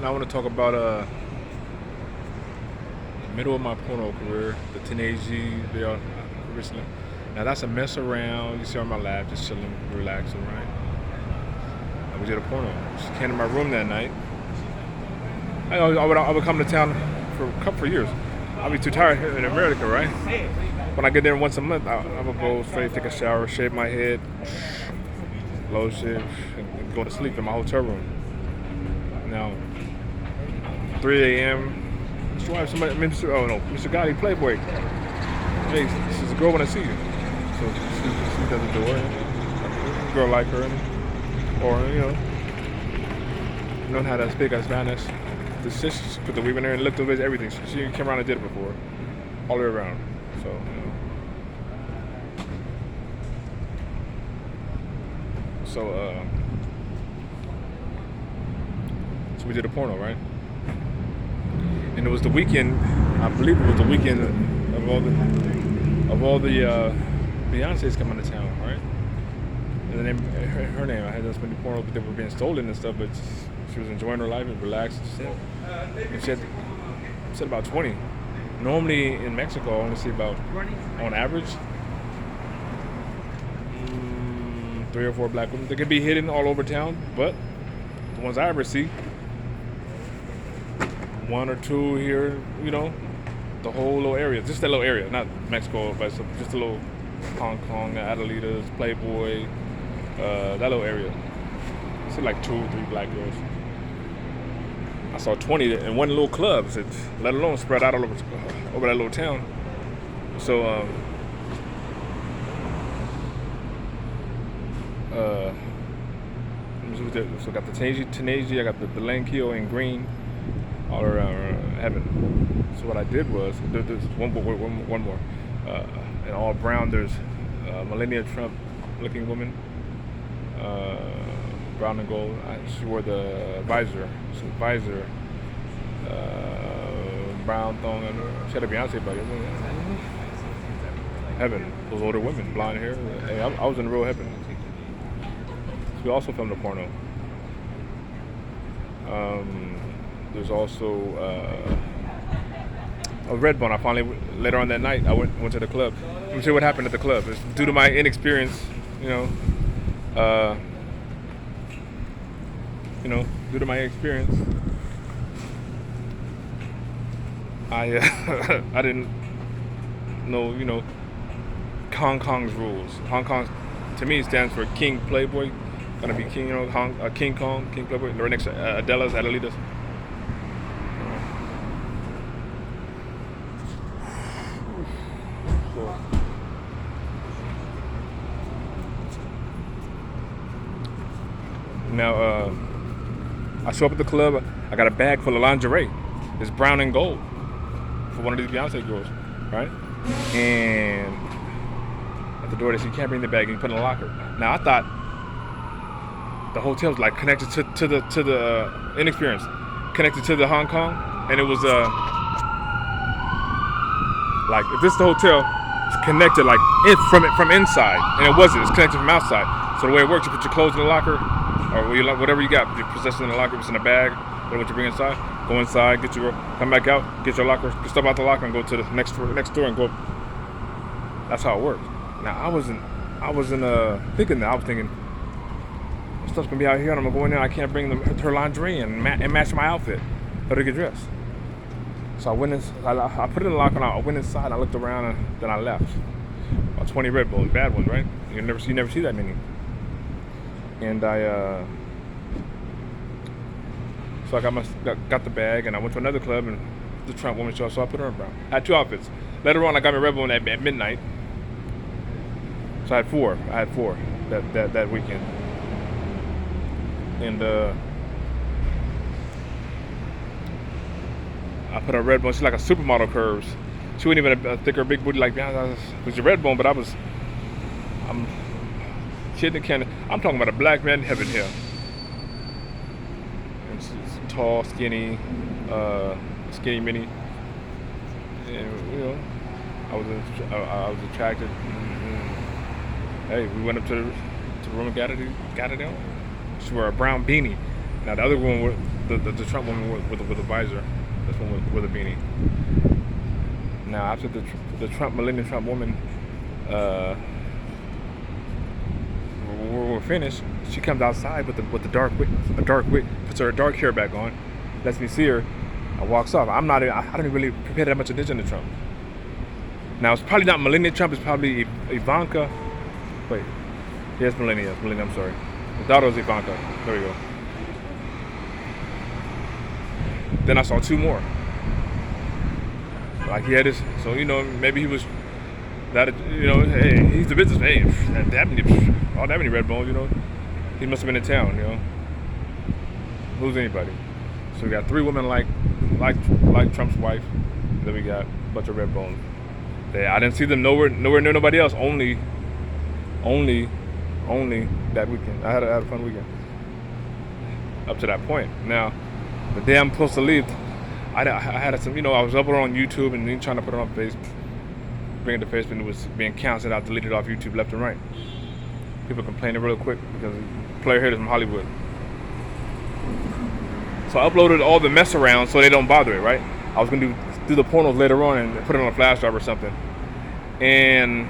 Now I want to talk about the middle of my porno career, the teenage years, originally. Now that's a mess around. You see on my lap, just chilling, relaxing, right? And we did a porno. She came to my room that night. I would come to town for a couple of years. I'll be too tired here in America, right? When I get there once a month, I would go straight, take a shower, shave my head, lotion, and go to sleep in my hotel room. Now, 3 a.m. Mr. Wife, Mr. Gotti, Playboy. Hey, this is a girl when I see you. So she does the door. A girl like her, or you know how to speak Spanish. The sis put the weave in there and looked over everything. She came around and did it before, all the way around. So so we did a porno, right? And it was the weekend. I believe it was the weekend of all the Beyonce's coming to town, right? And the name, her name, I had just been the porno, but they were being stolen and stuff. But she was enjoying her life and relaxed. And she said about 20. Normally in Mexico, I only see about, on average, 3 or 4 black women. They could be hidden all over town, but the ones I ever see, 1 or 2 here, the whole little area, just that little area, not Mexico, but just a little Hong Kong, Adelitas, Playboy, that little area. I see like 2 or 3 black girls. I saw 20 in one little club, let alone spread out all over that little town. So, so I got the Tanaji, I got the Blanquillo in green, all around heaven. So what I did was, there's one more. In all brown, there's Melania Trump looking woman, brown and gold. She wore the visor, brown thong. She had a Beyonce body. Heaven, those older women, blonde hair. Hey, I was in real heaven. So we also filmed a porno. There's also a Redbone. I finally, later on that night, I went to the club. Let me see what happened at the club. It's due to my inexperience, due to my experience, I I didn't know, Hong Kong's rules. Hong Kong, to me, stands for King Playboy. Gonna be King, King Kong, King Playboy. Right next to Adelitas. Now, I show up at the club. I got a bag full of lingerie. It's brown and gold for one of these Beyonce girls, right? And at the door, they said, you can't bring the bag, and you put it in the locker. Now, I thought the hotel was like connected to the inexperience, connected to the Hong Kong, and it was like if this is the hotel, it's connected like from inside, and it wasn't. It's connected from outside. So the way it works, you put your clothes in the locker, or whatever you got, your possessions in the locker, it's in a bag, whatever what you bring inside. Go inside, get your, come back out, get your locker, step out the locker, and go to the next door and go. That's how it works. Now I wasn't thinking that. I was thinking, stuff's gonna be out here, and I'm gonna go in there. I can't bring her lingerie and match my outfit for to get dressed. So I went in. I put it in the locker, and I went inside. I looked around, and then I left. About 20 Red Bulls, bad ones, right? You never see that many. And so I got the bag, and I went to another club, and the Trump woman showed up, so I put her in brown. I had 2 outfits. Later on, I got my Red Bull at midnight. So I had 4. That weekend. And I put a Red Bone. She's like a supermodel curves. She wasn't even a thicker, big booty like Beyonce. It was a Red Bone, but I'm kidding the can. I'm talking about a black man in heaven here. And she's tall, skinny mini. And I was attracted. Hey, we went up to the room and got it down. She wore a brown beanie. Now the other one the Trump woman with a visor. This one with a beanie. Now after the Millennium Trump woman, we're finished. She comes outside with the dark wig, puts her dark hair back on, lets me see her, and walks off. I don't really pay that much attention to Trump. Now it's probably not Melania Trump. It's probably Ivanka. Wait, yes, Melania. I'm sorry. His daughter was Ivanka. There we go. Then I saw two more. Like he had this, so maybe he was that. Hey, he's the business. Hey, that many red bones. He must have been in town. Who's anybody? So we got three women like Trump's wife. Then we got a bunch of red bones. I didn't see them nowhere near nobody else. Only that weekend. I had a fun weekend. Up to that point. Now, the day I'm supposed to leave, I had some. I was uploading on YouTube and then trying to put it on Facebook, bring it to Facebook, and it was being canceled. I deleted it off YouTube left and right. People complaining real quick because player haters from Hollywood. So I uploaded all the mess around so they don't bother it, right? I was gonna do the pornos later on and put it on a flash drive or something. And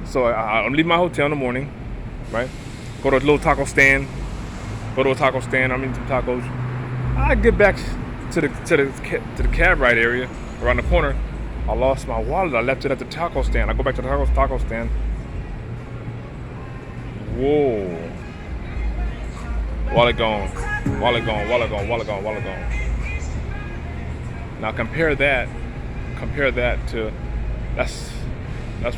so I'm leaving my hotel in the morning, right? Go to a little taco stand. I'm eating some tacos. I get back to the cab ride area around the corner. I lost my wallet. I left it at the taco stand. I go back to the taco stand. Whoa. Wallet gone. Now compare that to that's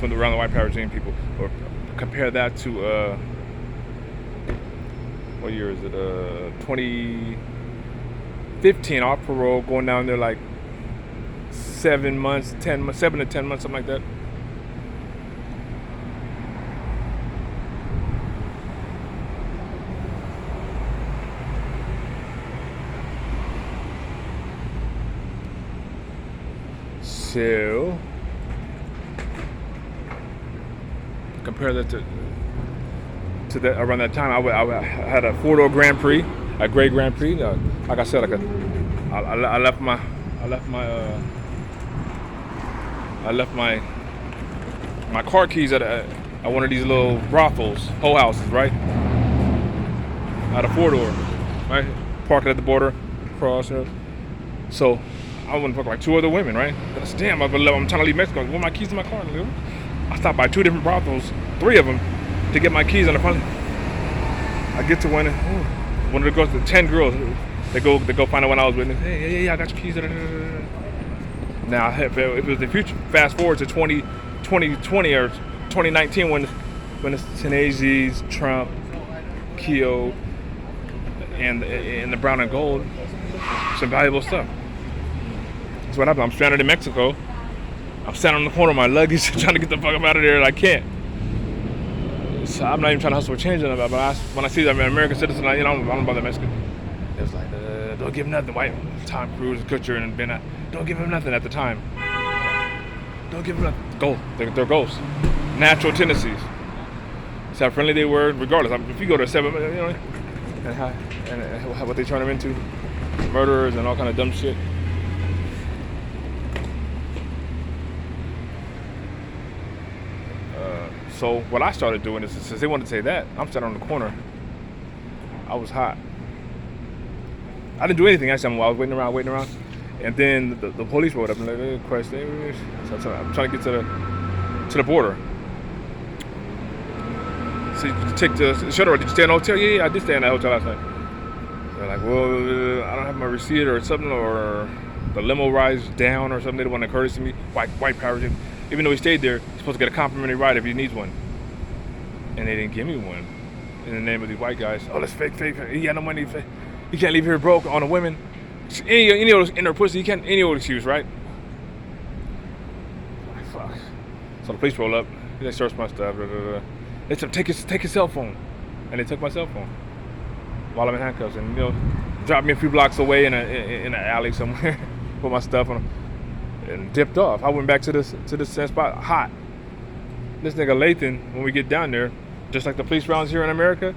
when around the white power regime people, or compare that to what year is it? 2015 off parole, going down there like 7 to 10 months, something like that. So compare that to that around that time. I had a 4-door Grand Prix, a gray Grand Prix. Like I said, I left my car keys at one of these little brothels, whole houses, right? I had a 4-door, right? Parked at the border, cross. So I went to like two other women, right? I said, damn, I'm trying to leave Mexico. Where are my keys in my car? I stopped by 2 different brothels, 3 of them, to get my keys on the front. I get to one of the girls, the 10 girls, they go find out when I was with them. Hey, I got your keys. Now, if it was the future, fast forward to 2020 or 2019 when it's Tanazi's, Trump, Keogh, and the brown and gold, some valuable stuff. That's what happened. I'm stranded in Mexico. I'm standing on the corner of my luggage trying to get the fuck up out of there, and I can't. So I'm not even trying to hustle for change. But when I see that I'm an American citizen, I don't bother Mexican. It was like, don't give him nothing. White Tom Cruise, Kutcher, and Ben. Don't give him nothing at the time. Don't give him nothing. Gold. They're ghosts. Natural tendencies. See how friendly they were, regardless. If you go to 7, and what they turn them into, murderers and all kind of dumb shit. So what I started doing is, since they wanted to say that, I'm sitting on the corner. I was hot. I didn't do anything actually. I was waiting around, and then the police rolled up and like, Christ, so I'm trying to get to the border. So you take the shuttle. Did you stay in the hotel? Yeah, I did stay in that hotel last night. They're like, well, I don't have my receipt or something, or the limo rides down or something. They don't want to courtesy me. White power. Even though he stayed there, he's supposed to get a complimentary ride if he needs one. And they didn't give me one. In the name of these white guys. Oh, that's fake. He got no money. He can't leave here broke on a woman. Any old in her pussy, he can't, any old excuse, right? Like, fuck. So the police roll up. They search my stuff. They said, take his cell phone. And they took my cell phone while I'm in handcuffs. And, dropped me a few blocks away in an alley somewhere. Put my stuff on. And dipped off. I went back to this same spot, hot. This nigga Lathan, when we get down there, just like the police rounds here in America,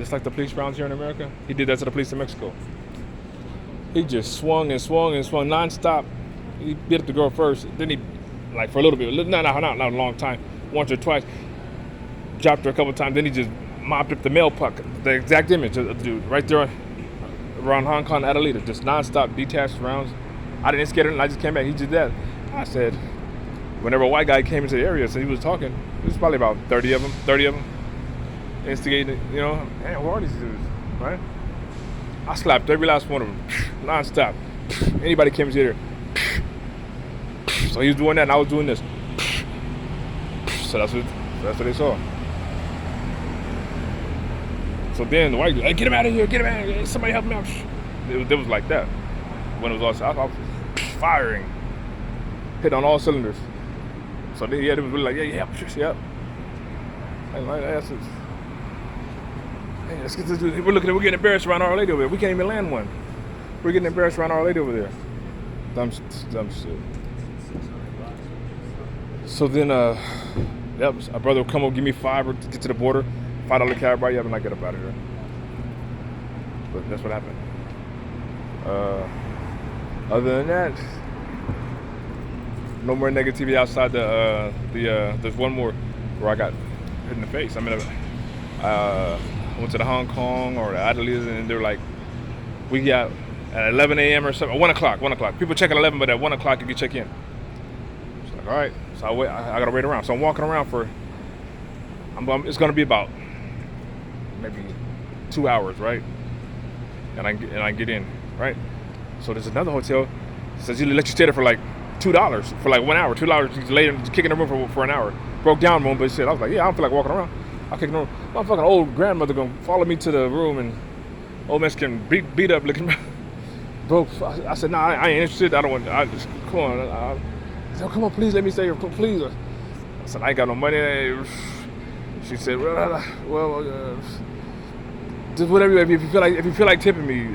just like the police rounds here in America. He did that to the police in Mexico. He just swung and swung and swung nonstop. He beat up the girl first, then he, like for a little bit, not a long time, once or twice, dropped her a couple times. Then he just mopped up the male puck, the exact image of the dude right there around Hong Kong, Adelita, just nonstop detached rounds. I didn't scare him. I just came back. He did that. I said, whenever a white guy came into the area, so he was talking. It was probably about 30 of them, instigating. You know, man, who are these dudes, right? I slapped every last one of them, nonstop. Anybody came into here. So he was doing that, and I was doing this. So that's what they saw. So then the white dude, hey, get him out of here, get him out of here. Somebody help me out. It was like that. When it was all, I was firing, hit on all cylinders. So then, yeah, they was really like, yeah. And like, hey, let's get this dude. We're getting embarrassed around Our Lady over there. We can't even land one. We're getting embarrassed around Our Lady over there. Dumb shit. So then, a brother would come over, give me $5 to get to the border, $5 cab ride, and I get up out of here. But that's what happened. Other than that, no more negativity outside there's one more where I got hit in the face. I mean, I went to the Hong Kong or the Adelaide, and they're like, we got at 11 a.m. or something, 1 o'clock. People check at 11, but at 1 o'clock you can check in. It's like, all right. So I gotta wait around. So I'm walking around it's gonna be about maybe 2 hours, right? And I get in, right? So there's another hotel that says you let you stay there for like $2 for like 1 hour, $2 later, just kicking the room for an hour. Broke down room, but shit, I was like, yeah, I don't feel like walking around. I kick the room. My fucking old grandmother gonna follow me to the room and old Mexican beat up looking. Bro, I said, nah, I ain't interested. I don't want. I just come on. I said, come on, please let me stay here, please. I said, I ain't got no money. She said, well, just whatever. If you feel like tipping me.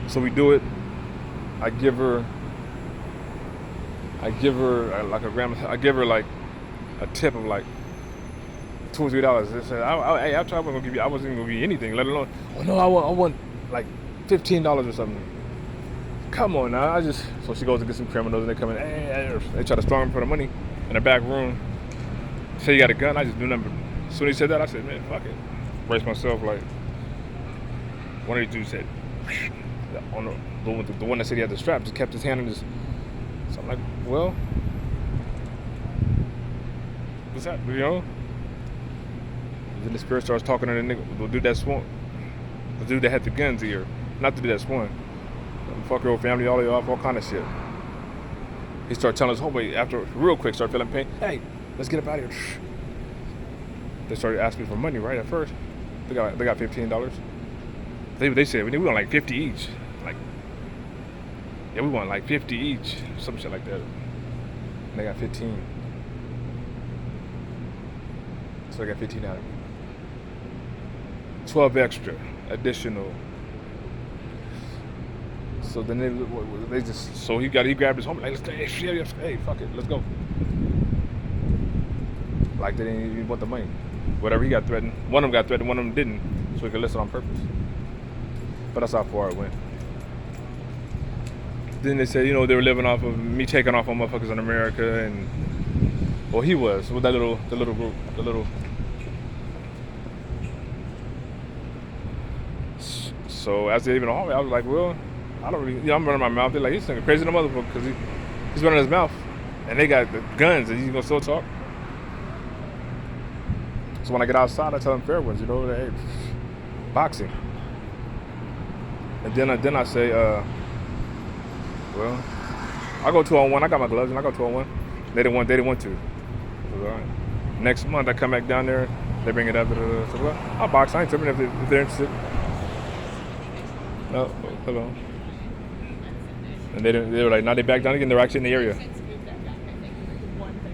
So we do it. I give her like a grandma. I give her like a tip of like $2 or $3. I said, I wasn't gonna give you. I wasn't even gonna give you anything, let alone. Oh no, I want like $15 or something. Come on now. So she goes to get some criminals, and they come in. Hey, they try to storm for the money in the back room. Say you got a gun. I just do nothing. As soon as he said that, I said, man, fuck it. Brace myself like. One of these dudes said, on the one that said he had the strap, just kept his hand in his. So I'm like, well, what's that? You know? Then the spirit starts talking to the nigga, the dude that swung, the dude that had the guns here, not the dude that swung. Fuck your whole family, all kind of shit. He started telling his homeboy after, real quick, started feeling pain. Hey, let's get up out of here. They started asking for money right at first. They got $15. They said we want like 50 each. Like, yeah, we want like 50 each, some shit like that. And they got 15. So I got 15 out of it. 12 extra, additional. So then they just, so he grabbed his homie, like, hey, fuck it, let's go. Like they didn't even want the money. Whatever he got threatened. One of them got threatened, one of them didn't. So he could listen on purpose. But that's how far it went. Then they said, they were living off of me taking off on motherfuckers in America, and well, he was with the little group. So as they even home, I was like, well, I don't really, I'm running my mouth. They're like, he's crazy in the motherfucker because he's running his mouth, and they got the guns, and he's gonna still talk. So when I get outside, I tell them fair ones, hey, boxing. And then I say, well, I go 2-on-1. I got my gloves and I go 2-on-1. They didn't want to. So, all right. Next month I come back down there. They bring it up. So, well, I'll box. I ain't tripping if they're interested. No, hello. And they were like, now they back down again. They're actually in the area.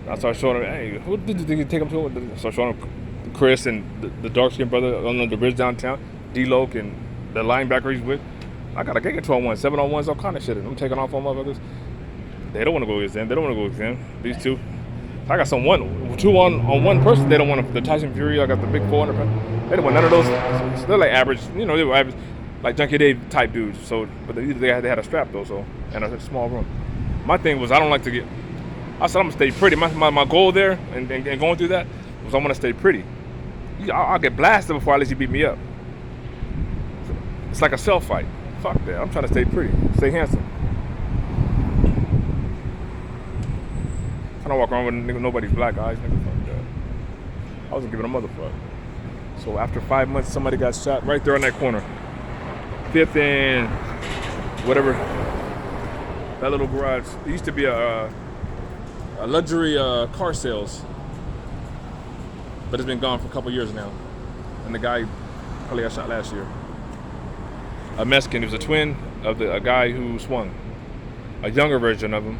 I started showing them, hey, who did you take them to? I started showing them Chris and the dark-skinned brother on the bridge downtown, D-Loke and the linebacker he's with. I got a kick at 12-on-1, 7-on-1s, all kind of shit. I'm taking off on motherfuckers. They don't want to go against them. These two. I got two on one person. They don't want the Tyson Fury. I got the big 400 pound. They don't want none of those. They're like average, they were average, like Junkie Dave type dudes. So, but they had a strap though, so, and a small room. My thing was I don't like to get. I said I'm gonna stay pretty. My goal there and going through that was I want to stay pretty. I'll get blasted before I let you beat me up. It's like a self fight. Fuck that. I'm trying to stay pretty, stay handsome. I don't walk around with nobody's black eyes, nigga. Fuck that. I wasn't giving a motherfucker. So after 5 months, somebody got shot right there on that corner. 5th and whatever. That little garage. It used to be a luxury car sales, but it's been gone for a couple years now. And the guy probably got shot last year. A Mexican. He was a twin of a guy who swung. A younger version of him.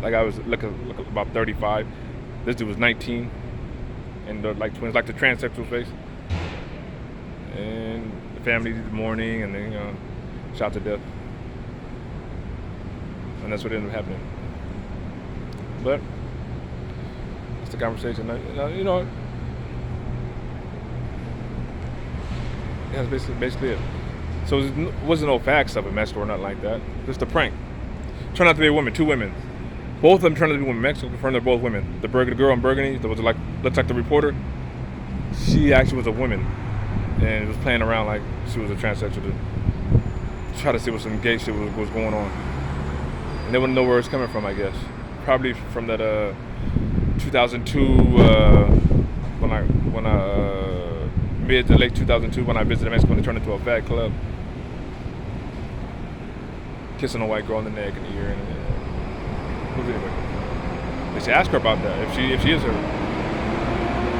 Like I was looking about 35. This dude was 19. And they're like twins, like the transsexual face. And the family did the mourning and then shot to death. And that's what ended up happening. But it's the conversation. Yeah, that's basically it. So it wasn't no facts of a Mexico or nothing like that. Just a prank. Turned out to be a woman, 2 women. Both of them turned out to be women. Mexico confirmed they're both women. The girl in Burgundy, that was looks like the reporter. She actually was a woman, and was playing around like she was a transsexual to try to see what some gay shit was going on. And they wouldn't know where it's coming from, I guess. Probably from that 2002 when I mid to late 2002 when I visited Mexico and they turned into a fat club, kissing a white girl on the neck and the ear. Anyway, they should ask her about that if she is her.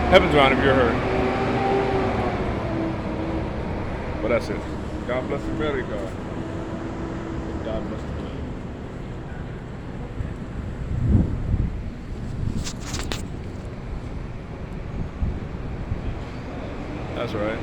Heaven's around if you're her. But that's it. God bless America. God bless America. That's right.